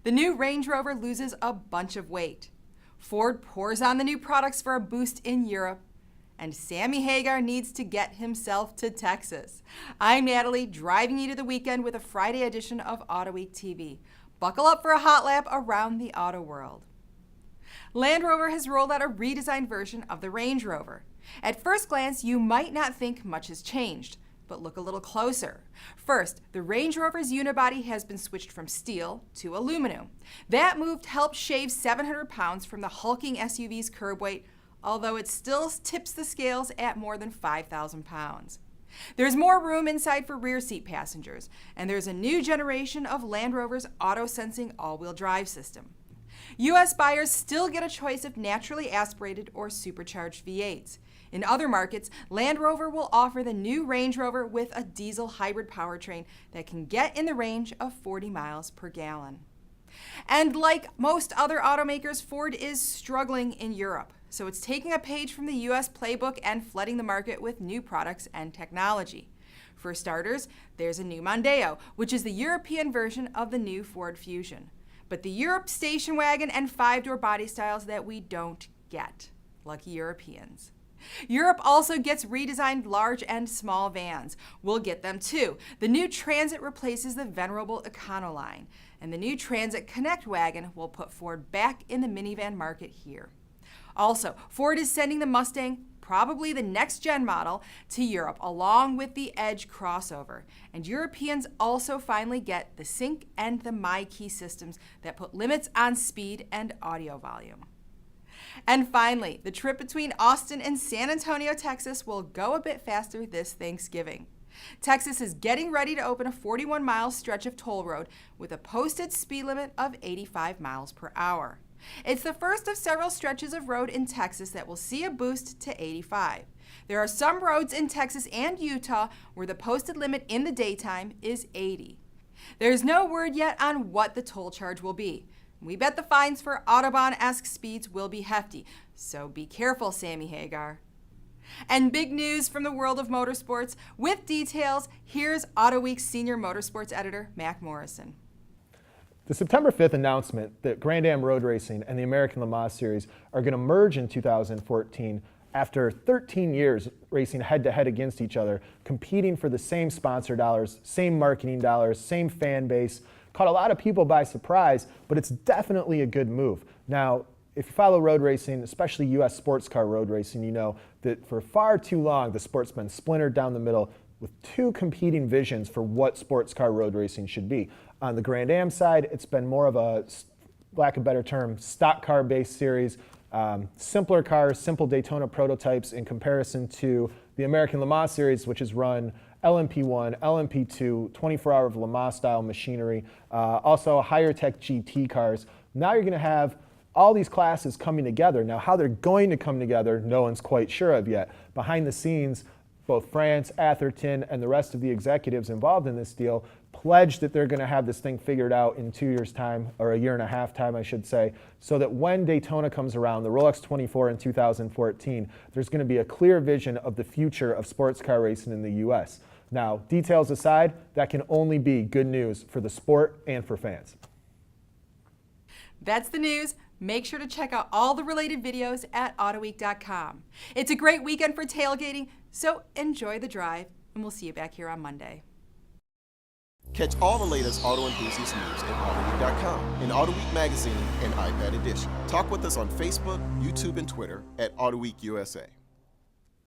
The new Range Rover loses a bunch of weight. Ford pours on the new products for a boost in Europe. And Sammy Hagar needs to get himself to Texas. I'm Natalie, driving you to the weekend with a Friday edition of Autoweek TV. Buckle up for a hot lap around the auto world. Land Rover has rolled out a redesigned version of the Range Rover. At first glance, you might not think much has changed, but look a little closer. First, the Range Rover's unibody has been switched from steel to aluminum. That move helped shave 700 pounds from the hulking SUV's curb weight, although it still tips the scales at more than 5,000 pounds. There's more room inside for rear seat passengers, and there's a new generation of Land Rover's auto-sensing all-wheel drive system. U.S. buyers still get a choice of naturally aspirated or supercharged V8s. In other markets, Land Rover will offer the new Range Rover with a diesel hybrid powertrain that can get in the range of 40 miles per gallon. And like most other automakers, Ford is struggling in Europe. So it's taking a page from the U.S. playbook and flooding the market with new products and technology. For starters, there's a new Mondeo, which is the European version of the new Ford Fusion. But the Europe station wagon and five-door body styles that we don't get. Lucky Europeans. Europe also gets redesigned large and small vans. We'll get them too. The new Transit replaces the venerable Econoline, and the new Transit Connect wagon will put Ford back in the minivan market here. Also, Ford is sending the Mustang, probably the next-gen model, to Europe, along with the Edge crossover. And Europeans also finally get the Sync and the MyKey systems that put limits on speed and audio volume. And finally, the trip between Austin and San Antonio, Texas will go a bit faster this Thanksgiving. Texas is getting ready to open a 41-mile stretch of toll road with a posted speed limit of 85 miles per hour. It's the first of several stretches of road in Texas that will see a boost to 85. There are some roads in Texas and Utah where the posted limit in the daytime is 80. There's no word yet on what the toll charge will be. We bet the fines for Autobahn-esque speeds will be hefty, so be careful, Sammy Hagar. And big news from the world of motorsports. With details, here's Autoweek's senior motorsports editor, Mac Morrison. The September 5th announcement that Grand Am Road Racing and the American Le Mans Series are going to merge in 2014 after 13 years racing head-to-head against each other, competing for the same sponsor dollars, same marketing dollars, same fan base, caught a lot of people by surprise, but it's definitely a good move. Now, if you follow road racing, especially U.S. sports car road racing, you know that for far too long the sport's been splintered down the middle with two competing visions for what sports car road racing should be. On the Grand Am side, it's been more of a, lack of a better term, stock car based series, simpler cars, simple Daytona prototypes in comparison to the American Le Mans Series, which is run LMP1, LMP2, 24-hour of Le Mans style machinery, also higher tech GT cars. Now you're going to have all these classes coming together. Now how they're going to come together, no one's quite sure of yet. Behind the scenes, both France, Atherton, and the rest of the executives involved in this deal pledged that they're going to have this thing figured out in 2 years' time, or a year and a half time, I should say, so that when Daytona comes around, the Rolex 24 in 2014, there's going to be a clear vision of the future of sports car racing in the U.S. Now, details aside, that can only be good news for the sport and for fans. That's the news. Make sure to check out all the related videos at Autoweek.com. It's a great weekend for tailgating, so enjoy the drive, and we'll see you back here on Monday. Catch all the latest auto enthusiast news at Autoweek.com, in Autoweek Magazine and iPad Edition. Talk with us on Facebook, YouTube, and Twitter at Autoweek USA.